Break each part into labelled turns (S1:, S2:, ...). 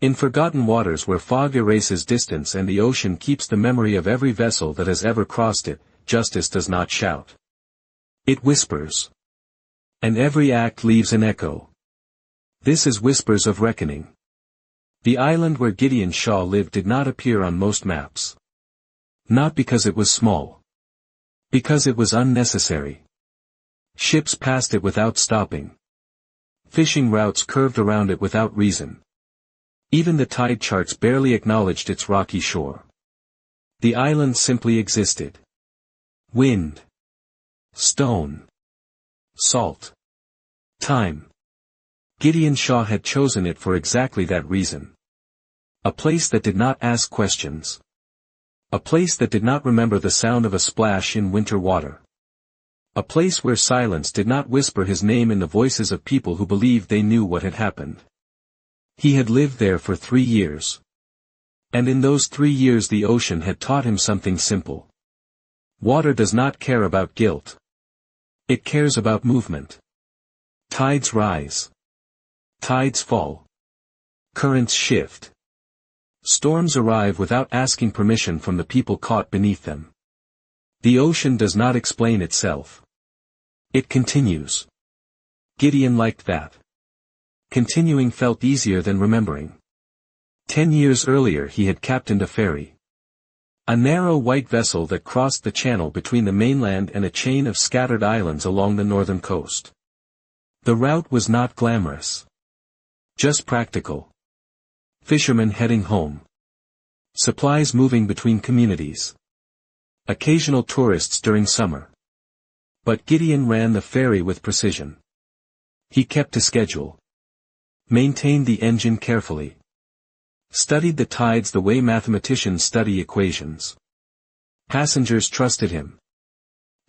S1: In forgotten waters where fog erases distance and the ocean keeps the memory of every vessel that has ever crossed it, justice does not shout. It whispers. And every act leaves an echo. This is Whispers of Reckoning. The island where Gideon Shaw lived did not appear on most maps. Not because it was small. Because it was unnecessary. Ships passed it without stopping. Fishing routes curved around it without reason. Even the tide charts barely acknowledged its rocky shore. The island simply existed. Wind. Stone. Salt. Time. Gideon Shaw had chosen it for exactly that reason. A place that did not ask questions. A place that did not remember the sound of a splash in winter water. A place where silence did not whisper his name in the voices of people who believed they knew what had happened. He had lived there for 3 years. And in those 3 years the ocean had taught him something simple. Water does not care about guilt. It cares about movement. Tides rise. Tides fall. Currents shift. Storms arrive without asking permission from the people caught beneath them. The ocean does not explain itself. It continues. Gideon liked that. Continuing felt easier than remembering. 10 years earlier he had captained a ferry. A narrow white vessel that crossed the channel between the mainland and a chain of scattered islands along the northern coast. The route was not glamorous. Just practical. Fishermen heading home. Supplies moving between communities. Occasional tourists during summer. But Gideon ran the ferry with precision. He kept a schedule. Maintained the engine carefully. Studied the tides the way mathematicians study equations. Passengers trusted him.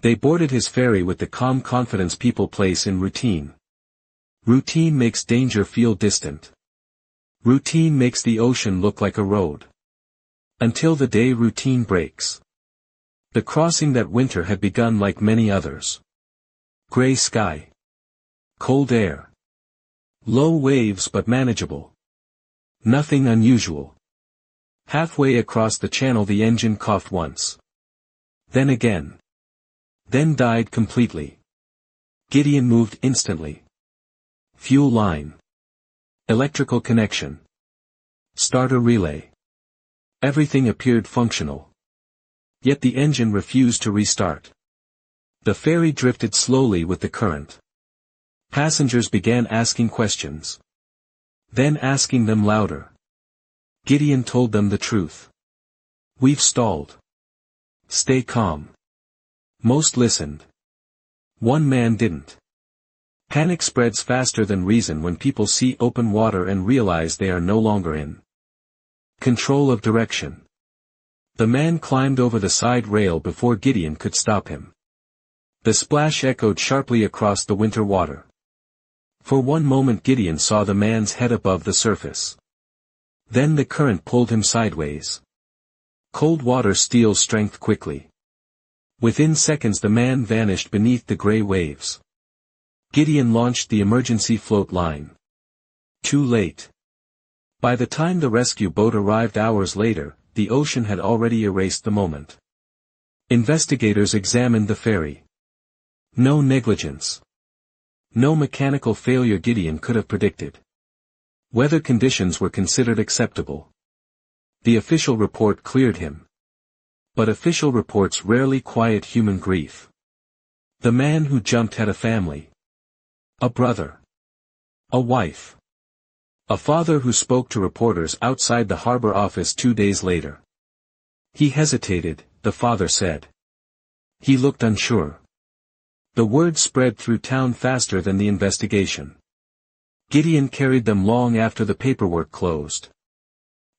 S1: They boarded his ferry with the calm confidence people place in routine. Routine makes danger feel distant. Routine makes the ocean look like a road. Until the day routine breaks. The crossing that winter had begun like many others. Gray sky. Cold air. Low waves but manageable. Nothing unusual. Halfway across the channel the engine coughed once. Then again. Then died completely. Gideon moved instantly. Fuel line. Electrical connection. Starter relay. Everything appeared functional. Yet the engine refused to restart. The ferry drifted slowly with the current. Passengers began asking questions. Then asking them louder. Gideon told them the truth. We've stalled. Stay calm. Most listened. One man didn't. Panic spreads faster than reason when people see open water and realize they are no longer in control of direction. The man climbed over the side rail before Gideon could stop him. The splash echoed sharply across the winter water. For one moment Gideon saw the man's head above the surface. Then the current pulled him sideways. Cold water steals strength quickly. Within seconds the man vanished beneath the gray waves. Gideon launched the emergency float line. Too late. By the time the rescue boat arrived hours later, the ocean had already erased the moment. Investigators examined the ferry. No negligence. No mechanical failure Gideon could have predicted. Weather conditions were considered acceptable. The official report cleared him. But official reports rarely quiet human grief. The man who jumped had a family. A brother. A wife. A father who spoke to reporters outside the harbor office 2 days later. He hesitated, the father said. He looked unsure. The word spread through town faster than the investigation. Gideon carried them long after the paperwork closed.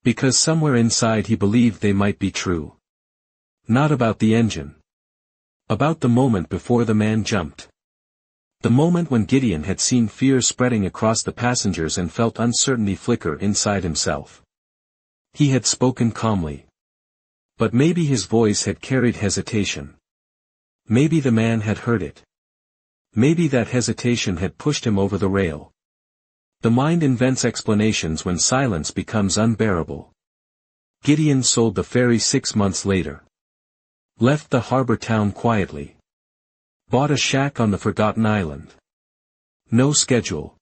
S1: Because somewhere inside he believed they might be true. Not about the engine. About the moment before the man jumped. The moment when Gideon had seen fear spreading across the passengers and felt uncertainty flicker inside himself. He had spoken calmly. But maybe his voice had carried hesitation. Maybe the man had heard it. Maybe that hesitation had pushed him over the rail. The mind invents explanations when silence becomes unbearable. Gideon sold the ferry 6 months later. Left the harbor town quietly. Bought a shack on the forgotten island. No schedule.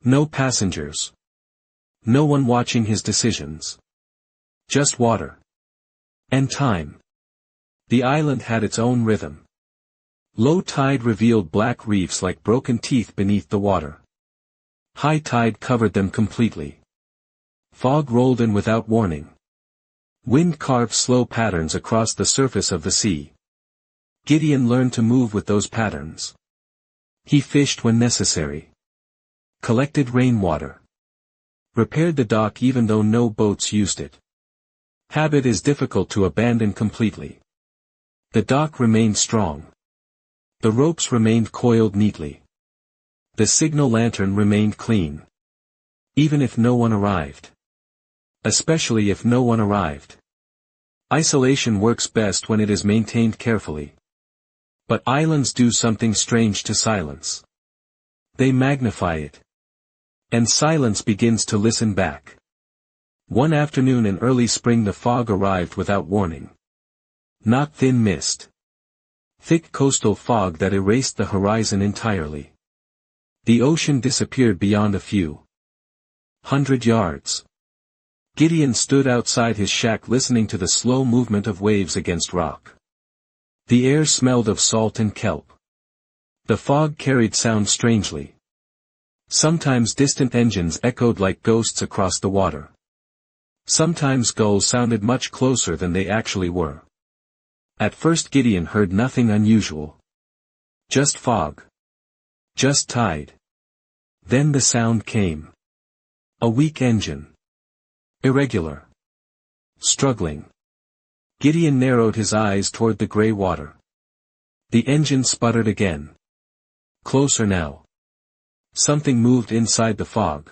S1: No passengers. No one watching his decisions. Just water. And time. The island had its own rhythm. Low tide revealed black reefs like broken teeth beneath the water. High tide covered them completely. Fog rolled in without warning. Wind carved slow patterns across the surface of the sea. Gideon learned to move with those patterns. He fished when necessary. Collected rainwater. Repaired the dock even though no boats used it. Habit is difficult to abandon completely. The dock remained strong. The ropes remained coiled neatly. The signal lantern remained clean. Even if no one arrived. Especially if no one arrived. Isolation works best when it is maintained carefully. But islands do something strange to silence. They magnify it. And silence begins to listen back. One afternoon in early spring the fog arrived without warning. Not thin mist. Thick coastal fog that erased the horizon entirely. The ocean disappeared beyond a few 100 yards. Gideon stood outside his shack listening to the slow movement of waves against rock. The air smelled of salt and kelp. The fog carried sound strangely. Sometimes distant engines echoed like ghosts across the water. Sometimes gulls sounded much closer than they actually were. At first Gideon heard nothing unusual. Just fog. Just tide. Then the sound came. A weak engine. Irregular. Struggling. Gideon narrowed his eyes toward the gray water. The engine sputtered again. Closer now. Something moved inside the fog.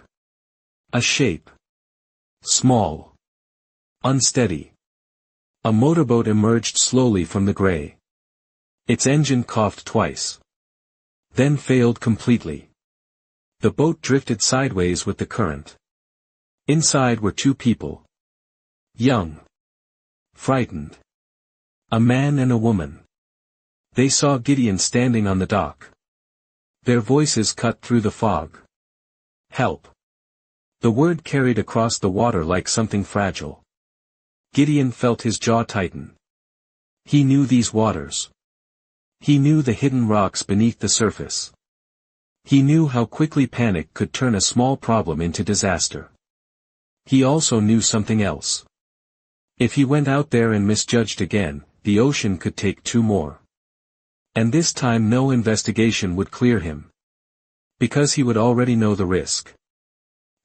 S1: A shape. Small. Unsteady. A motorboat emerged slowly from the gray. Its engine coughed twice. Then failed completely. The boat drifted sideways with the current. Inside were two people. Young. Frightened. A man and a woman. They saw Gideon standing on the dock. Their voices cut through the fog. Help. The word carried across the water like something fragile. Gideon felt his jaw tighten. He knew these waters. He knew the hidden rocks beneath the surface. He knew how quickly panic could turn a small problem into disaster. He also knew something else. If he went out there and misjudged again, the ocean could take two more. And this time no investigation would clear him. Because he would already know the risk.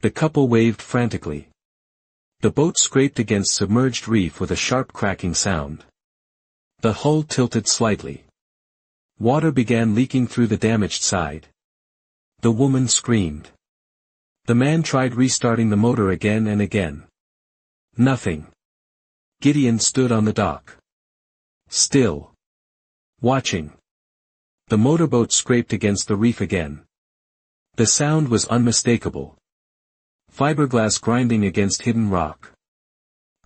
S1: The couple waved frantically. The boat scraped against submerged reef with a sharp cracking sound. The hull tilted slightly. Water began leaking through the damaged side. The woman screamed. The man tried restarting the motor again and again. Nothing. Gideon stood on the dock. Still. Watching. The motorboat scraped against the reef again. The sound was unmistakable. Fiberglass grinding against hidden rock.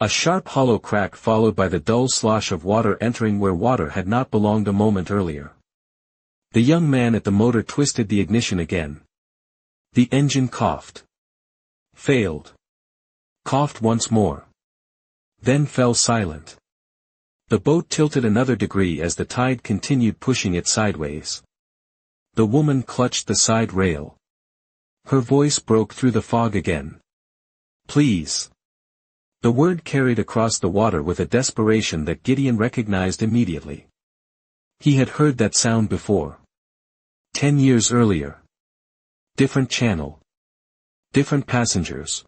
S1: A sharp hollow crack followed by the dull slosh of water entering where water had not belonged a moment earlier. The young man at the motor twisted the ignition again. The engine coughed. Failed. Coughed once more. Then fell silent. The boat tilted another degree as the tide continued pushing it sideways. The woman clutched the side rail. Her voice broke through the fog again. Please. The word carried across the water with a desperation that Gideon recognized immediately. He had heard that sound before. 10 years earlier. Different channel. Different passengers.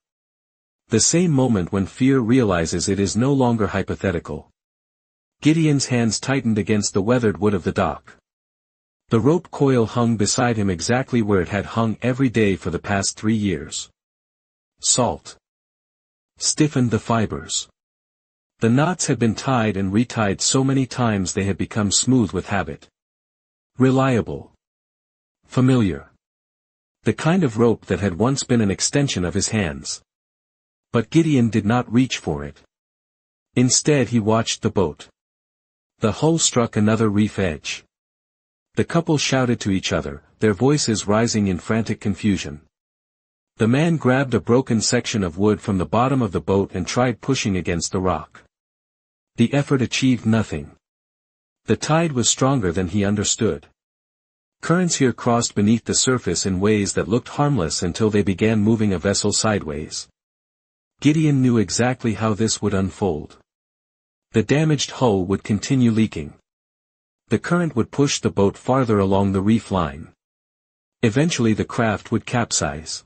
S1: The same moment when fear realizes it is no longer hypothetical. Gideon's hands tightened against the weathered wood of the dock. The rope coil hung beside him exactly where it had hung every day for the past 3 years. Salt. Stiffened the fibers. The knots had been tied and retied so many times they had become smooth with habit. Reliable. Familiar. The kind of rope that had once been an extension of his hands. But Gideon did not reach for it. Instead he watched the boat. The hull struck another reef edge. The couple shouted to each other, their voices rising in frantic confusion. The man grabbed a broken section of wood from the bottom of the boat and tried pushing against the rock. The effort achieved nothing. The tide was stronger than he understood. Currents here crossed beneath the surface in ways that looked harmless until they began moving a vessel sideways. Gideon knew exactly how this would unfold. The damaged hull would continue leaking. The current would push the boat farther along the reef line. Eventually the craft would capsize.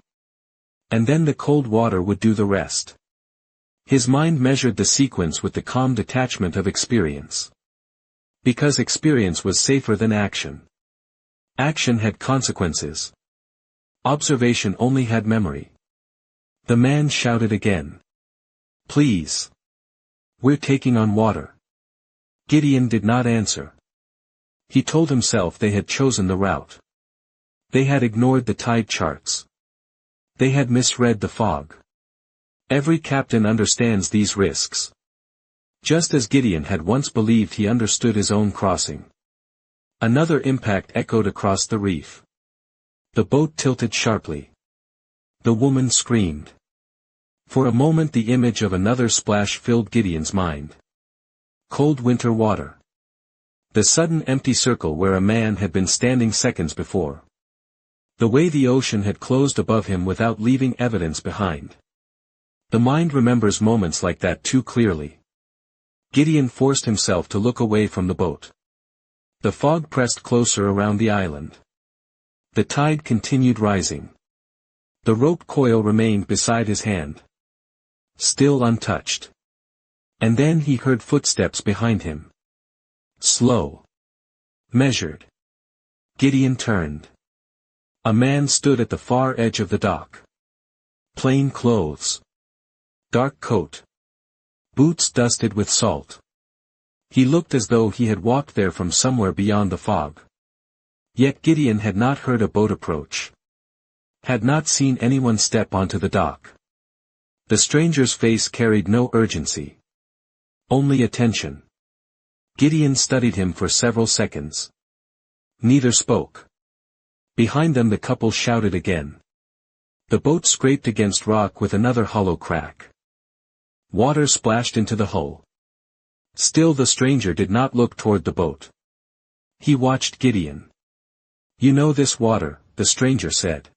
S1: And then the cold water would do the rest. His mind measured the sequence with the calm detachment of experience. Because experience was safer than action. Action had consequences. Observation only had memory. The man shouted again. Please. We're taking on water. Gideon did not answer. He told himself they had chosen the route. They had ignored the tide charts. They had misread the fog. Every captain understands these risks. Just as Gideon had once believed he understood his own crossing. Another impact echoed across the reef. The boat tilted sharply. The woman screamed. For a moment the image of another splash filled Gideon's mind. Cold winter water. The sudden empty circle where a man had been standing seconds before. The way the ocean had closed above him without leaving evidence behind. The mind remembers moments like that too clearly. Gideon forced himself to look away from the boat. The fog pressed closer around the island. The tide continued rising. The rope coil remained beside his hand. Still untouched. And then he heard footsteps behind him. Slow. Measured. Gideon turned. A man stood at the far edge of the dock. Plain clothes. Dark coat. Boots dusted with salt. He looked as though he had walked there from somewhere beyond the fog. Yet Gideon had not heard a boat approach. Had not seen anyone step onto the dock. The stranger's face carried no urgency. Only attention. Gideon studied him for several seconds. Neither spoke. Behind them the couple shouted again. The boat scraped against rock with another hollow crack. Water splashed into the hull. Still the stranger did not look toward the boat. He watched Gideon. You know this water, the stranger said.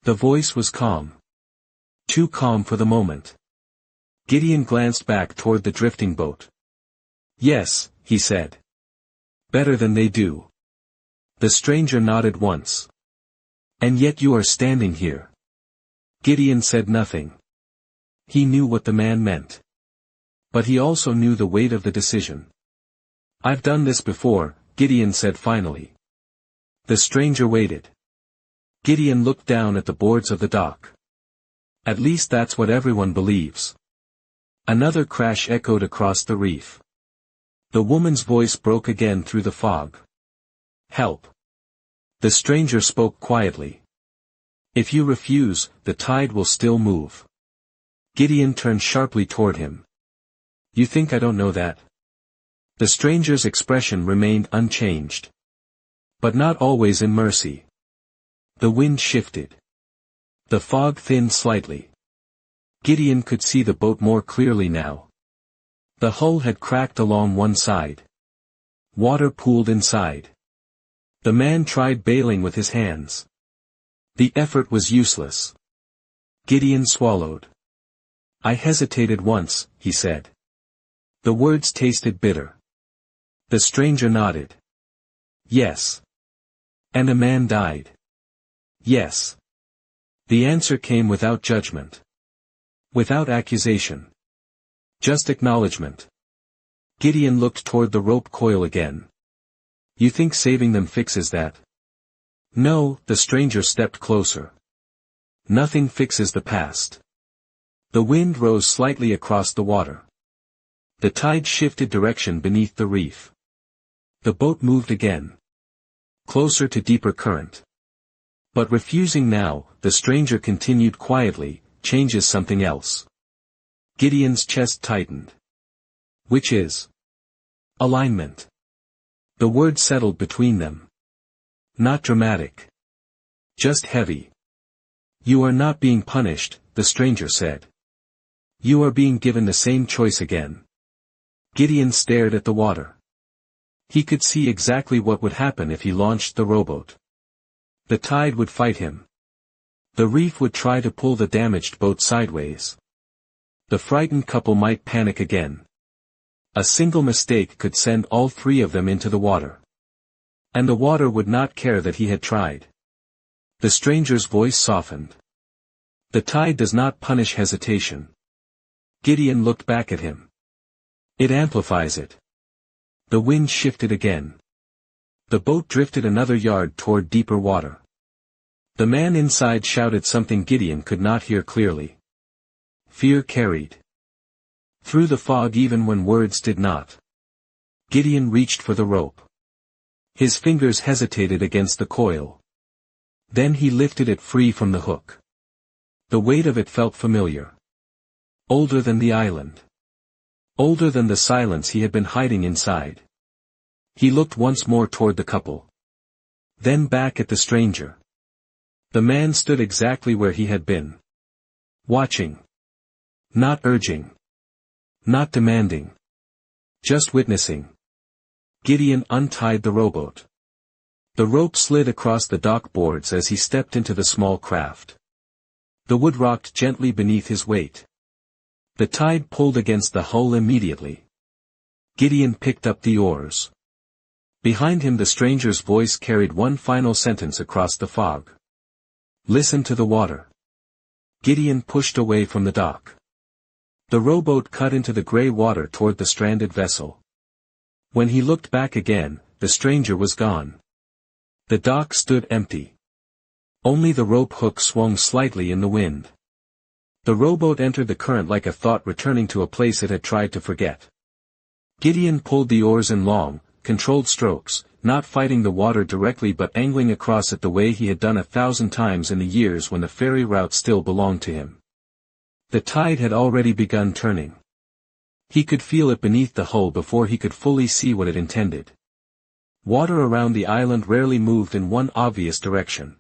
S1: The voice was calm. Too calm for the moment. Gideon glanced back toward the drifting boat. Yes, he said. Better than they do. The stranger nodded once. And yet you are standing here. Gideon said nothing. He knew what the man meant. But he also knew the weight of the decision. I've done this before, Gideon said finally. The stranger waited. Gideon looked down at the boards of the dock. At least that's what everyone believes. Another crash echoed across the reef. The woman's voice broke again through the fog. Help. The stranger spoke quietly. If you refuse, the tide will still move. Gideon turned sharply toward him. You think I don't know that? The stranger's expression remained unchanged. But not always in mercy. The wind shifted. The fog thinned slightly. Gideon could see the boat more clearly now. The hull had cracked along one side. Water pooled inside. The man tried bailing with his hands. The effort was useless. Gideon swallowed. I hesitated once, he said. The words tasted bitter. The stranger nodded. Yes. And a man died. Yes. The answer came without judgment. Without accusation. Just acknowledgement. Gideon looked toward the rope coil again. You think saving them fixes that? No, the stranger stepped closer. Nothing fixes the past. The wind rose slightly across the water. The tide shifted direction beneath the reef. The boat moved again. Closer to deeper current. But refusing now, the stranger continued quietly, changes something else. Gideon's chest tightened. Which is? Alignment. The word settled between them. Not dramatic. Just heavy. You are not being punished, the stranger said. You are being given the same choice again. Gideon stared at the water. He could see exactly what would happen if he launched the rowboat. The tide would fight him. The reef would try to pull the damaged boat sideways. The frightened couple might panic again. A single mistake could send all three of them into the water. And the water would not care that he had tried. The stranger's voice softened. The tide does not punish hesitation. Gideon looked back at him. It amplifies it. The wind shifted again. The boat drifted another yard toward deeper water. The man inside shouted something Gideon could not hear clearly. Fear carried through the fog even when words did not. Gideon reached for the rope. His fingers hesitated against the coil. Then he lifted it free from the hook. The weight of it felt familiar. Older than the island. Older than the silence he had been hiding inside. He looked once more toward the couple. Then back at the stranger. The man stood exactly where he had been. Watching. Not urging. Not demanding. Just witnessing. Gideon untied the rowboat. The rope slid across the dock boards as he stepped into the small craft. The wood rocked gently beneath his weight. The tide pulled against the hull immediately. Gideon picked up the oars. Behind him the stranger's voice carried one final sentence across the fog. Listen to the water. Gideon pushed away from the dock. The rowboat cut into the gray water toward the stranded vessel. When he looked back again, the stranger was gone. The dock stood empty. Only the rope hook swung slightly in the wind. The rowboat entered the current like a thought returning to a place it had tried to forget. Gideon pulled the oars in long, controlled strokes, not fighting the water directly but angling across it the way he had done 1,000 times in the years when the ferry route still belonged to him. The tide had already begun turning. He could feel it beneath the hull before he could fully see what it intended. Water around the island rarely moved in one obvious direction.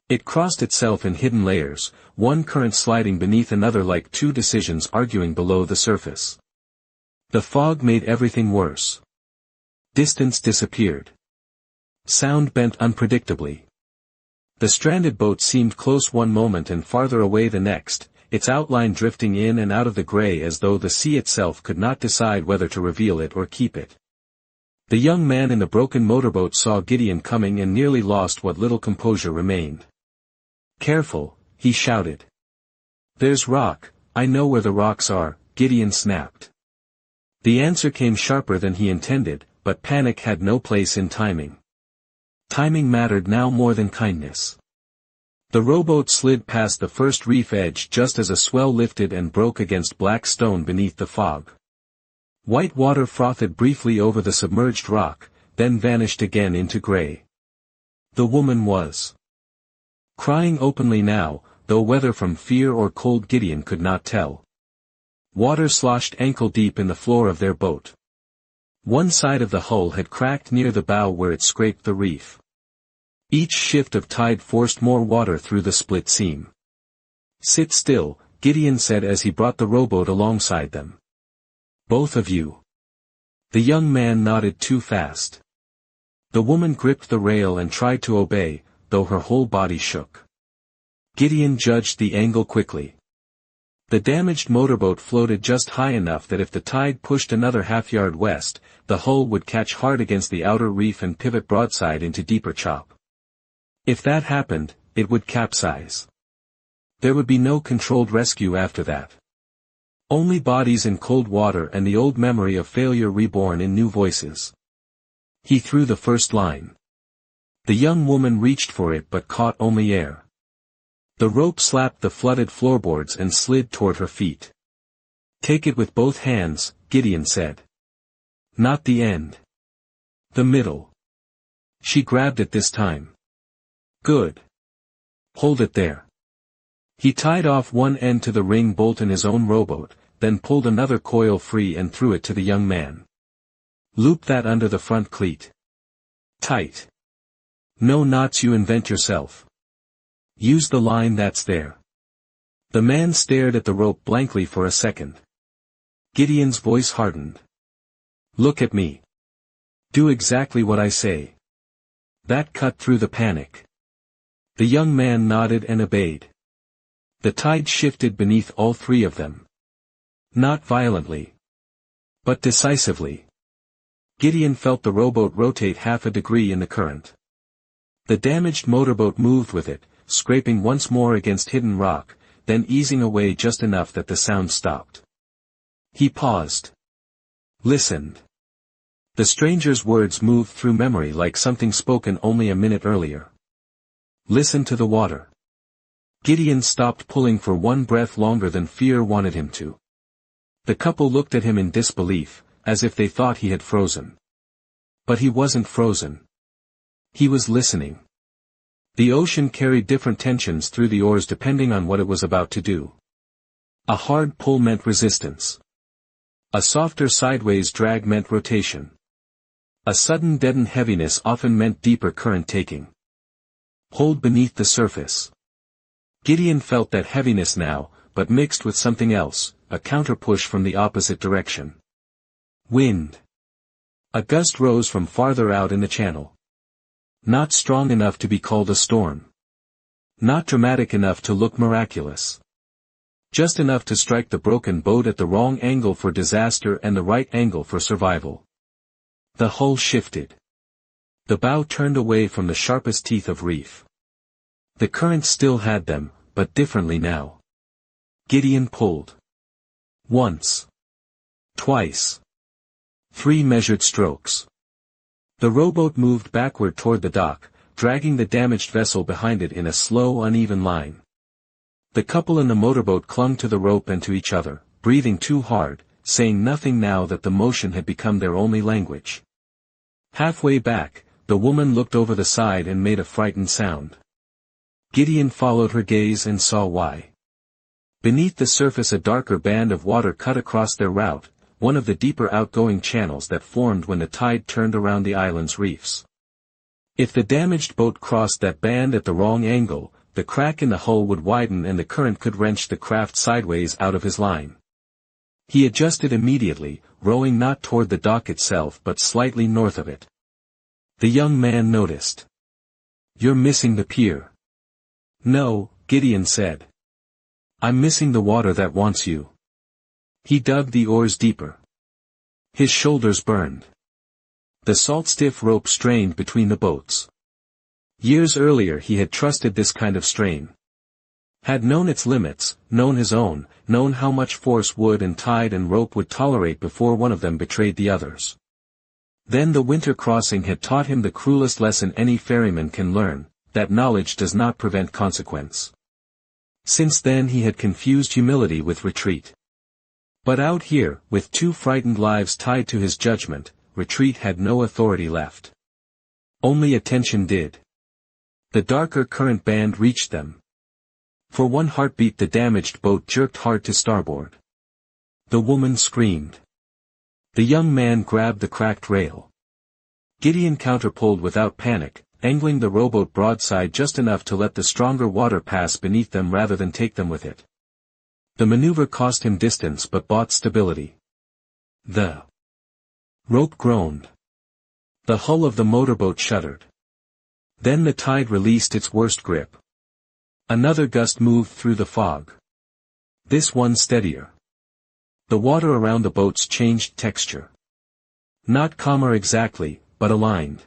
S1: It crossed itself in hidden layers, one current sliding beneath another like two decisions arguing below the surface. The fog made everything worse. Distance disappeared. Sound bent unpredictably. The stranded boat seemed close one moment and farther away the next, its outline drifting in and out of the gray as though the sea itself could not decide whether to reveal it or keep it. The young man in the broken motorboat saw Gideon coming and nearly lost what little composure remained. Careful, he shouted. There's rock, I know where the rocks are, Gideon snapped. The answer came sharper than he intended, but panic had no place in timing. Timing mattered now more than kindness. The rowboat slid past the first reef edge just as a swell lifted and broke against black stone beneath the fog. White water frothed briefly over the submerged rock, then vanished again into gray. The woman was crying openly now, though whether from fear or cold Gideon could not tell. Water sloshed ankle-deep in the floor of their boat. One side of the hull had cracked near the bow where it scraped the reef. Each shift of tide forced more water through the split seam. Sit still, Gideon said as he brought the rowboat alongside them. Both of you. The young man nodded too fast. The woman gripped the rail and tried to obey, though her whole body shook. Gideon judged the angle quickly. The damaged motorboat floated just high enough that if the tide pushed another half-yard west, the hull would catch hard against the outer reef and pivot broadside into deeper chop. If that happened, it would capsize. There would be no controlled rescue after that. Only bodies in cold water and the old memory of failure reborn in new voices. He threw the first line. The young woman reached for it but caught only air. The rope slapped the flooded floorboards and slid toward her feet. Take it with both hands, Gideon said. Not the end. The middle. She grabbed it this time. Good. Hold it there. He tied off one end to the ring bolt in his own rowboat, then pulled another coil free and threw it to the young man. Loop that under the front cleat. Tight. No knots you invent yourself. Use the line that's there. The man stared at the rope blankly for a second. Gideon's voice hardened. Look at me. Do exactly what I say. That cut through the panic. The young man nodded and obeyed. The tide shifted beneath all three of them. Not violently, but decisively. Gideon felt the rowboat rotate half a degree in the current. The damaged motorboat moved with it, scraping once more against hidden rock, then easing away just enough that the sound stopped. He paused. Listened. The stranger's words moved through memory like something spoken only a minute earlier. Listen to the water. Gideon stopped pulling for one breath longer than fear wanted him to. The couple looked at him in disbelief, as if they thought he had frozen. But he wasn't frozen. He was listening. The ocean carried different tensions through the oars depending on what it was about to do. A hard pull meant resistance. A softer sideways drag meant rotation. A sudden deadened heaviness often meant deeper current taking. Hold beneath the surface. Gideon felt that heaviness now, but mixed with something else, a counter-push from the opposite direction. Wind. A gust rose from farther out in the channel. Not strong enough to be called a storm. Not dramatic enough to look miraculous. Just enough to strike the broken boat at the wrong angle for disaster and the right angle for survival. The hull shifted. The bow turned away from the sharpest teeth of reef. The current still had them, but differently now. Gideon pulled. Once. Twice. 3 measured strokes. The rowboat moved backward toward the dock, dragging the damaged vessel behind it in a slow, uneven line. The couple in the motorboat clung to the rope and to each other, breathing too hard, saying nothing now that the motion had become their only language. Halfway back, the woman looked over the side and made a frightened sound. Gideon followed her gaze and saw why. Beneath the surface a darker band of water cut across their route, one of the deeper outgoing channels that formed when the tide turned around the island's reefs. If the damaged boat crossed that band at the wrong angle, the crack in the hull would widen and the current could wrench the craft sideways out of his line. He adjusted immediately, rowing not toward the dock itself but slightly north of it. The young man noticed. "You're missing the pier." "No," Gideon said. "I'm missing the water that wants you." He dug the oars deeper. His shoulders burned. The salt-stiff rope strained between the boats. Years earlier he had trusted this kind of strain. Had known its limits, known his own, known how much force wood and tide and rope would tolerate before one of them betrayed the others. Then the winter crossing had taught him the cruelest lesson any ferryman can learn, that knowledge does not prevent consequence. Since then he had confused humility with retreat. But out here, with 2 frightened lives tied to his judgment, retreat had no authority left. Only attention did. The darker current band reached them. For one heartbeat the damaged boat jerked hard to starboard. The woman screamed. The young man grabbed the cracked rail. Gideon counterpulled without panic, angling the rowboat broadside just enough to let the stronger water pass beneath them rather than take them with it. The maneuver cost him distance but bought stability. The rope groaned. The hull of the motorboat shuddered. Then the tide released its worst grip. Another gust moved through the fog. This one steadier. The water around the boats changed texture. Not calmer exactly, but aligned.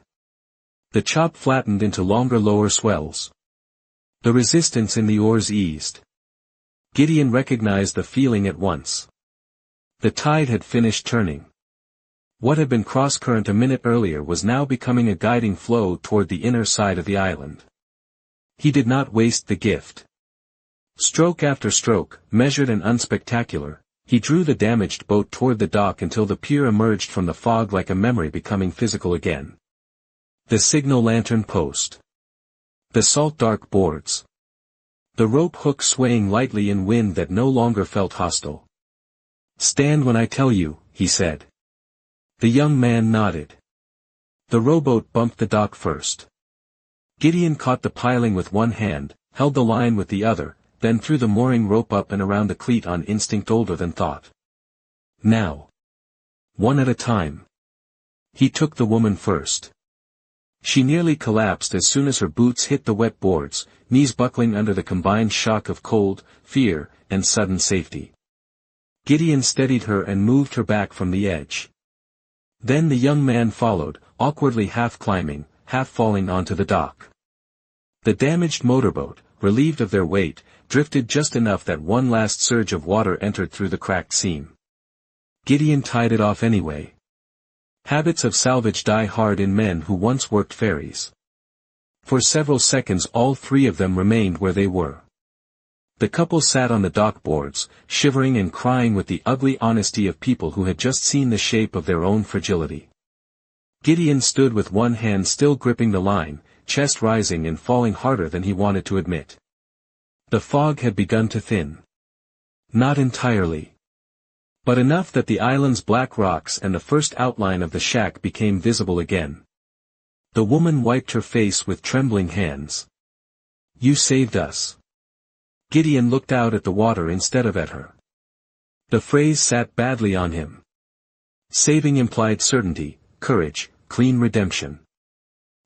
S1: The chop flattened into longer lower swells. The resistance in the oars eased. Gideon recognized the feeling at once. The tide had finished turning. What had been cross-current a minute earlier was now becoming a guiding flow toward the inner side of the island. He did not waste the gift. Stroke after stroke, measured and unspectacular, he drew the damaged boat toward the dock until the pier emerged from the fog like a memory becoming physical again. The signal lantern post. The salt-dark boards. the rope hook swaying lightly in wind that no longer felt hostile. "Stand when I tell you," he said. The young man nodded. The rowboat bumped the dock first. Gideon caught the piling with one hand, held the line with the other, then threw the mooring rope up and around the cleat on instinct older than thought. Now. One at a time. He took the woman first. She nearly collapsed as soon as her boots hit the wet boards, knees buckling under the combined shock of cold, fear, and sudden safety. Gideon steadied her and moved her back from the edge. Then the young man followed, awkwardly half climbing, half falling onto the dock. The damaged motorboat, relieved of their weight, drifted just enough that one last surge of water entered through the cracked seam. Gideon tied it off anyway. Habits of salvage die hard in men who once worked ferries. For several seconds all three of them remained where they were. The couple sat on the dock boards, shivering and crying with the ugly honesty of people who had just seen the shape of their own fragility. Gideon stood with one hand still gripping the line, chest rising and falling harder than he wanted to admit. The fog had begun to thin. Not entirely. But enough that the island's black rocks and the first outline of the shack became visible again. The woman wiped her face with trembling hands. "You saved us." Gideon looked out at the water instead of at her. The phrase sat badly on him. Saving implied certainty, courage, clean redemption.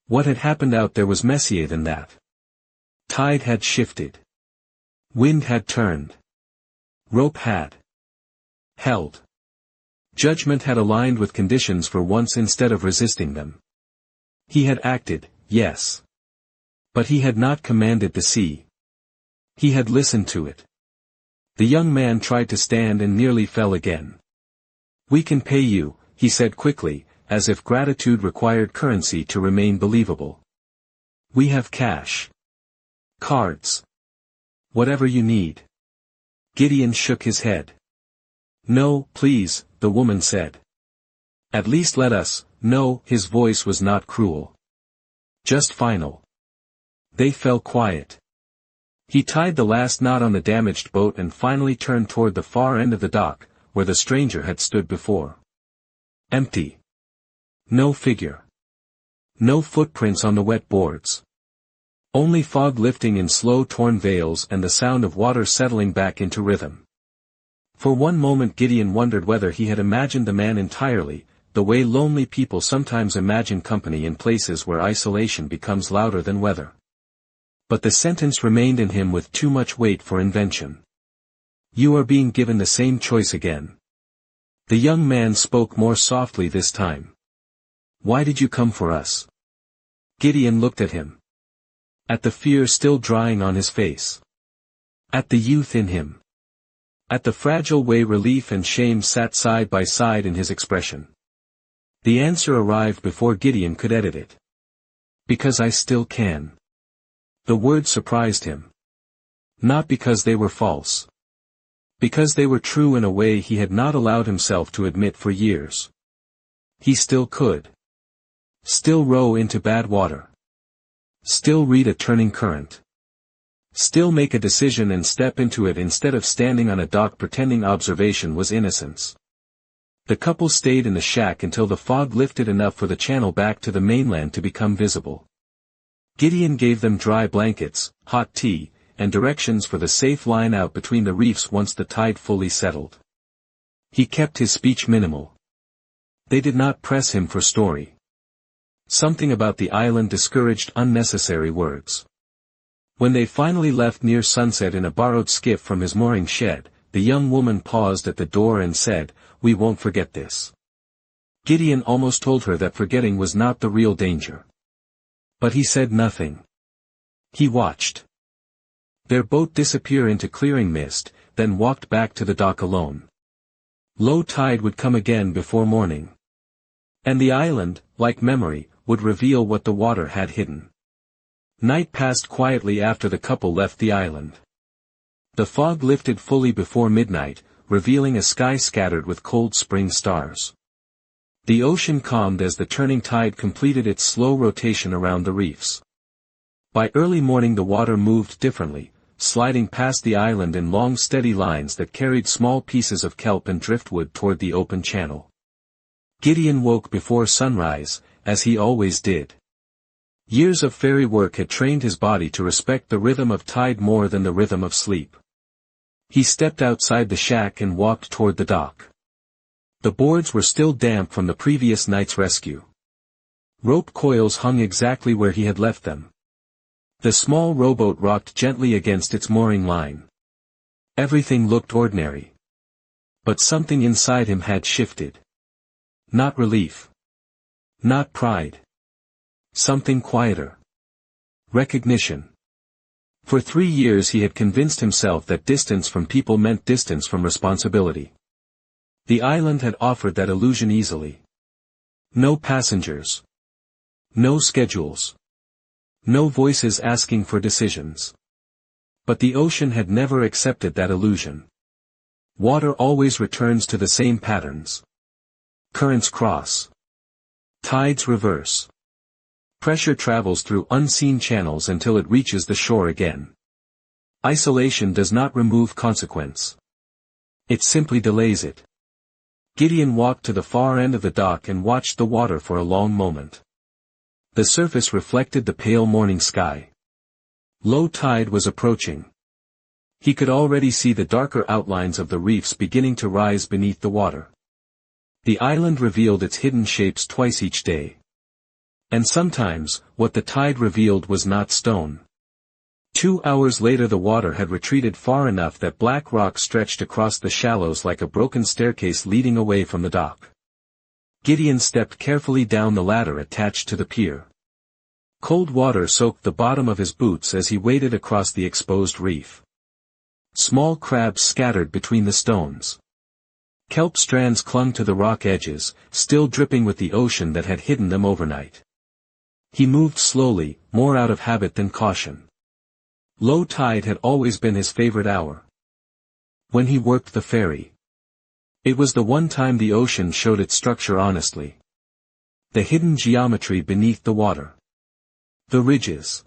S1: What had happened out there was messier than that. Tide had shifted. Wind had turned. Rope had held. Judgment had aligned with conditions for once instead of resisting them. He had acted, yes. But he had not commanded the sea. He had listened to it. The young man tried to stand and nearly fell again. "We can pay you," he said quickly, as if gratitude required currency to remain believable. "We have cash. Cards. Whatever you need." Gideon shook his head. "No, please," the woman said. "At least let us." No, his voice was not cruel. Just final. They fell quiet. He tied the last knot on the damaged boat and finally turned toward the far end of the dock, where the stranger had stood before. Empty. No figure. No footprints on the wet boards. Only fog lifting in slow torn veils and the sound of water settling back into rhythm. For one moment Gideon wondered whether he had imagined the man entirely, the way lonely people sometimes imagine company in places where isolation becomes louder than weather. But the sentence remained in him with too much weight for invention. "You are being given the same choice again." The young man spoke more softly this time. "Why did you come for us?" Gideon looked at him. At the fear still drying on his face. At the youth in him. At the fragile way relief and shame sat side by side in his expression. The answer arrived before Gideon could edit it. "Because I still can." The word surprised him. Not because they were false. Because they were true in a way he had not allowed himself to admit for years. He still could. Still row into bad water. Still read a turning current. Still make a decision and step into it instead of standing on a dock pretending observation was innocence. The couple stayed in the shack until the fog lifted enough for the channel back to the mainland to become visible. Gideon gave them dry blankets, hot tea, and directions for the safe line out between the reefs once the tide fully settled. He kept his speech minimal. They did not press him for story. Something about the island discouraged unnecessary words. When they finally left near sunset in a borrowed skiff from his mooring shed, the young woman paused at the door and said, "We won't forget this." Gideon almost told her that forgetting was not the real danger. But he said nothing. He watched their boat disappear into clearing mist, then walked back to the dock alone. Low tide would come again before morning. And the island, like memory, would reveal what the water had hidden. Night passed quietly after the couple left the island. The fog lifted fully before midnight, revealing a sky scattered with cold spring stars. The ocean calmed as the turning tide completed its slow rotation around the reefs. By early morning the water moved differently, sliding past the island in long steady lines that carried small pieces of kelp and driftwood toward the open channel. Gideon woke before sunrise, as he always did. Years of ferry work had trained his body to respect the rhythm of tide more than the rhythm of sleep. He stepped outside the shack and walked toward the dock. The boards were still damp from the previous night's rescue. Rope coils hung exactly where he had left them. The small rowboat rocked gently against its mooring line. Everything looked ordinary. But something inside him had shifted. Not relief. Not pride. Something quieter. Recognition. For 3 years he had convinced himself that distance from people meant distance from responsibility. The island had offered that illusion easily. No passengers. No schedules. No voices asking for decisions. But the ocean had never accepted that illusion. Water always returns to the same patterns. Currents cross. Tides reverse. Pressure travels through unseen channels until it reaches the shore again. Isolation does not remove consequence. It simply delays it. Gideon walked to the far end of the dock and watched the water for a long moment. The surface reflected the pale morning sky. Low tide was approaching. He could already see the darker outlines of the reefs beginning to rise beneath the water. The island revealed its hidden shapes twice each day. And sometimes, what the tide revealed was not stone. 2 hours later the water had retreated far enough that black rock stretched across the shallows like a broken staircase leading away from the dock. Gideon stepped carefully down the ladder attached to the pier. Cold water soaked the bottom of his boots as he waded across the exposed reef. Small crabs scattered between the stones. Kelp strands clung to the rock edges, still dripping with the ocean that had hidden them overnight. He moved slowly, more out of habit than caution. Low tide had always been his favorite hour. When he worked the ferry. It was the one time the ocean showed its structure honestly. The hidden geometry beneath the water. The ridges.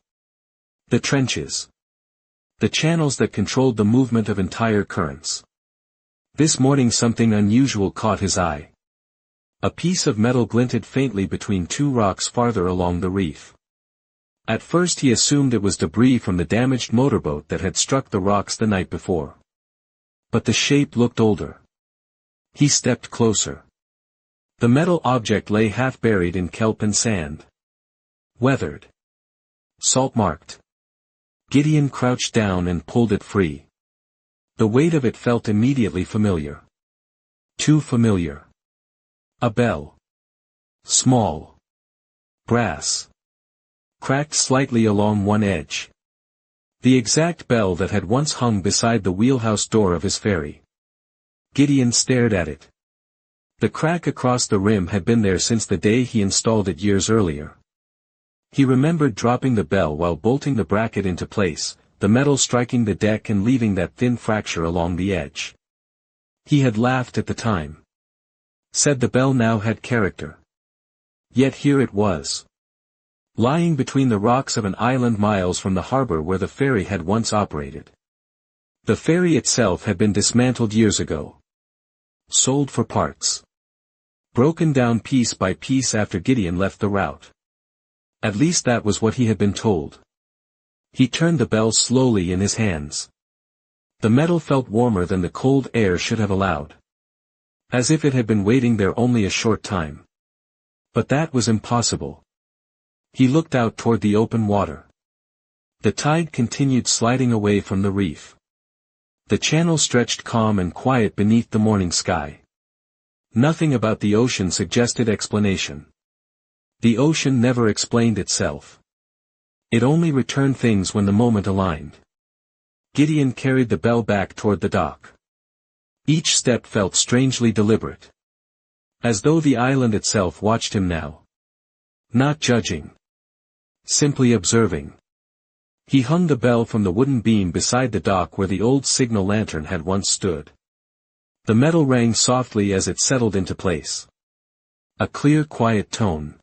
S1: The trenches. The channels that controlled the movement of entire currents. This morning something unusual caught his eye. A piece of metal glinted faintly between 2 rocks farther along the reef. At first he assumed it was debris from the damaged motorboat that had struck the rocks the night before. But the shape looked older. He stepped closer. The metal object lay half buried in kelp and sand. Weathered. Salt-marked. Gideon crouched down and pulled it free. The weight of it felt immediately familiar. Too familiar. A bell. Small. Brass. Cracked slightly along one edge. The exact bell that had once hung beside the wheelhouse door of his ferry. Gideon stared at it. The crack across the rim had been there since the day he installed it years earlier. He remembered dropping the bell while bolting the bracket into place, the metal striking the deck and leaving that thin fracture along the edge. He had laughed at the time. Said the bell now had character. Yet here it was. Lying between the rocks of an island miles from the harbor where the ferry had once operated. The ferry itself had been dismantled years ago. Sold for parts. Broken down piece by piece after Gideon left the route. At least that was what he had been told. He turned the bell slowly in his hands. The metal felt warmer than the cold air should have allowed. As if it had been waiting there only a short time. But that was impossible. He looked out toward the open water. The tide continued sliding away from the reef. The channel stretched calm and quiet beneath the morning sky. Nothing about the ocean suggested explanation. The ocean never explained itself. It only returned things when the moment aligned. Gideon carried the bell back toward the dock. Each step felt strangely deliberate. As though the island itself watched him now. Not judging. Simply observing. He hung the bell from the wooden beam beside the dock where the old signal lantern had once stood. The metal rang softly as it settled into place. A clear, quiet tone.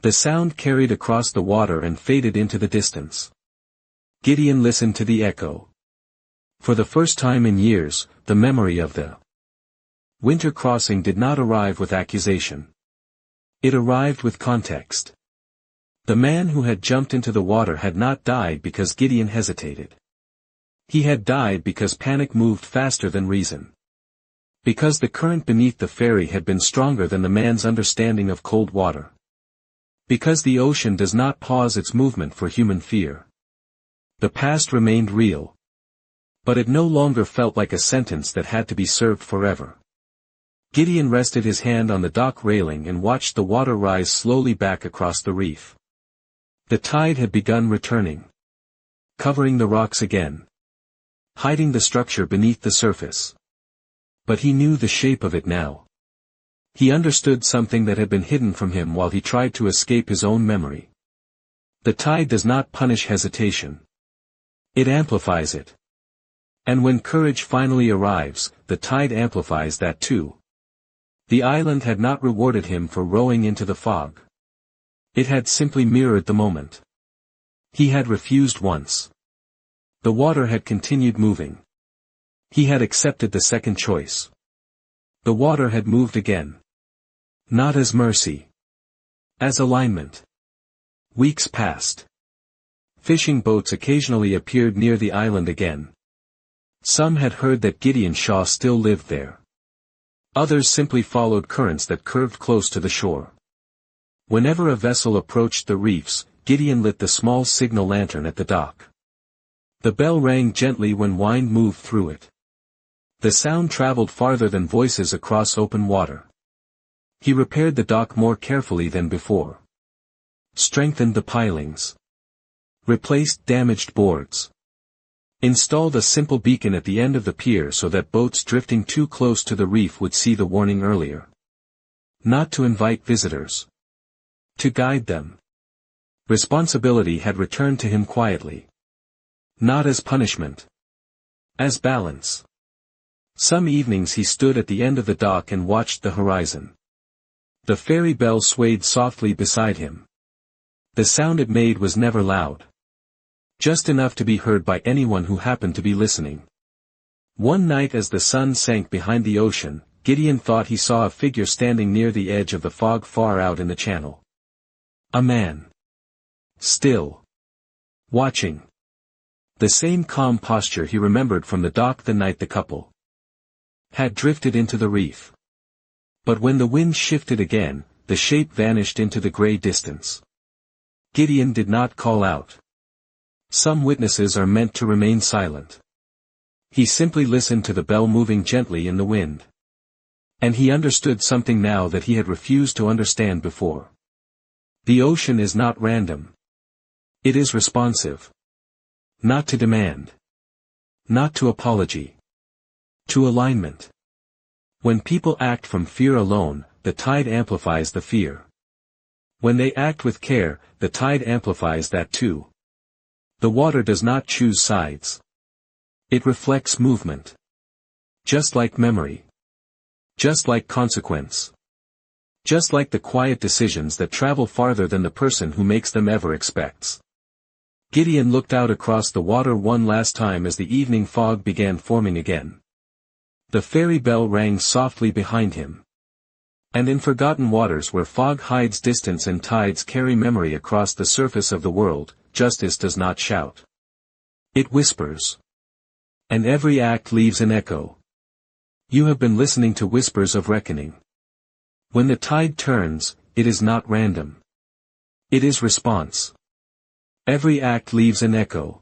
S1: The sound carried across the water and faded into the distance. Gideon listened to the echo. For the first time in years, the memory of the winter crossing did not arrive with accusation. It arrived with context. The man who had jumped into the water had not died because Gideon hesitated. He had died because panic moved faster than reason. Because the current beneath the ferry had been stronger than the man's understanding of cold water. Because the ocean does not pause its movement for human fear. The past remained real. But it no longer felt like a sentence that had to be served forever. Gideon rested his hand on the dock railing and watched the water rise slowly back across the reef. The tide had begun returning. Covering the rocks again. Hiding the structure beneath the surface. But he knew the shape of it now. He understood something that had been hidden from him while he tried to escape his own memory. The tide does not punish hesitation. It amplifies it. And when courage finally arrives, the tide amplifies that too. The island had not rewarded him for rowing into the fog. It had simply mirrored the moment. He had refused once. The water had continued moving. He had accepted the second choice. The water had moved again. Not as mercy. As alignment. Weeks passed. Fishing boats occasionally appeared near the island again. Some had heard that Gideon Shaw still lived there. Others simply followed currents that curved close to the shore. Whenever a vessel approached the reefs, Gideon lit the small signal lantern at the dock. The bell rang gently when wind moved through it. The sound traveled farther than voices across open water. He repaired the dock more carefully than before. Strengthened the pilings. Replaced damaged boards. Installed a simple beacon at the end of the pier so that boats drifting too close to the reef would see the warning earlier. Not to invite visitors. To guide them. Responsibility had returned to him quietly. Not as punishment. As balance. Some evenings he stood at the end of the dock and watched the horizon. The ferry bell swayed softly beside him. The sound it made was never loud. Just enough to be heard by anyone who happened to be listening. One night as the sun sank behind the ocean, Gideon thought he saw a figure standing near the edge of the fog far out in the channel. A man. Still. Watching. The same calm posture he remembered from the dock the night the couple had drifted into the reef. But when the wind shifted again, the shape vanished into the gray distance. Gideon did not call out. Some witnesses are meant to remain silent. He simply listened to the bell moving gently in the wind. And he understood something now that he had refused to understand before. The ocean is not random. It is responsive. Not to demand. Not to apology. To alignment. When people act from fear alone, the tide amplifies the fear. When they act with care, the tide amplifies that too. The water does not choose sides. It reflects movement. Just like memory. Just like consequence. Just like the quiet decisions that travel farther than the person who makes them ever expects. Gideon looked out across the water one last time as the evening fog began forming again. The ferry bell rang softly behind him. And in forgotten waters where fog hides distance and tides carry memory across the surface of the world, justice does not shout. It whispers. And every act leaves an echo. You have been listening to Whispers of Reckoning. When the tide turns, it is not random. It is response. Every act leaves an echo.